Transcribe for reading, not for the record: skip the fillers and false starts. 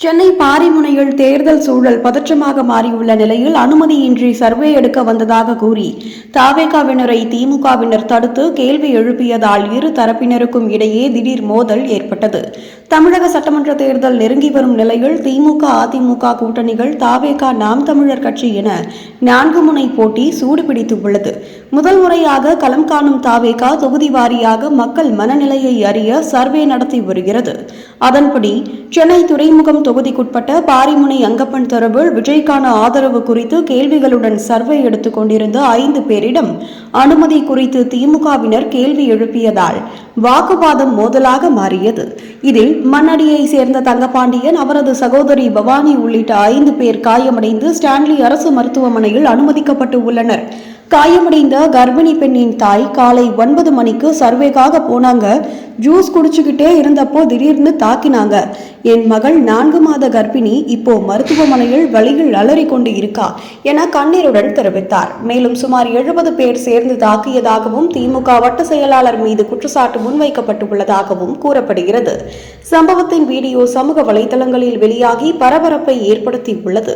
சென்னை பாரிமுனையில் தேர்தல் சூழல் பதற்றமாக மாறியுள்ள நிலையில் அனுமதியின்றி சர்வே எடுக்க வந்ததாக கூறி தவேகாவினரை திமுகவினர் தடுத்து கேள்வி எழுப்பியதால் இரு தரப்பினருக்கும் இடையே திடீர் மோதல் ஏற்பட்டது. தமிழக சட்டமன்ற தேர்தல் நெருங்கி வரும் நிலையில் திமுக அதிமுக கூட்டணிகள் தவேகா நாம் தமிழர் கட்சி என 4 முனை போட்டி சூடுபிடித்து உள்ளது. முதல் முறையாக களம் காணும் தவேகா தொகுதி வாரியாக மக்கள் மனநிலையை அறிய சர்வே நடத்தி வருகிறது. அதன்படி சென்னை துறைமுகம் தொகுதிக்குட்பட்ட பாரிமுனை அங்கப்பன் தெருவில் விஜய்க்கான ஆதரவு குறித்து கேள்விகளுடன் சர்வே எடுத்துக் கொண்டிருந்த 5 பேரிடம் அனுமதி குறித்து திமுகவினர் கேள்வி எழுப்பியதால் வாக்குவாதம் மோதலாக மாறியது. இதில் மண்ணடியை சேர்ந்த தங்கபாண்டியன், அவரது சகோதரி பவானி உள்ளிட்ட 5 பேர் காயமடைந்து ஸ்டான்லி அரசு மருத்துவமனையில் அனுமதிக்கப்பட்டு உள்ளனர். காயமடைந்த கர்ப்பிணி பெண்ணின் தாய் காலை 9 மணிக்கு சர்வேக்காக போனாங்க. ஜூஸ் குடிச்சுக்கிட்டே இருந்தப்போ திடீர்னு தாக்கினாங்க. என் மகள் 4 மாத கர்ப்பிணி, இப்போ மருத்துவமனையில் வலியில் அலறி கொண்டு இருக்கா என கண்ணீருடன் தெரிவித்தார். மேலும் சுமார் 70 பேர் சேர்ந்து தாக்கியதாகவும் திமுக வட்ட செயலாளர் மீது குற்றச்சாட்டு முன்வைக்கப்பட்டுள்ளதாகவும் கூறப்படுகிறது. சம்பவத்தின் வீடியோ சமூக வலைதளங்களில் வெளியாகி பரபரப்பை ஏற்படுத்தியுள்ளது.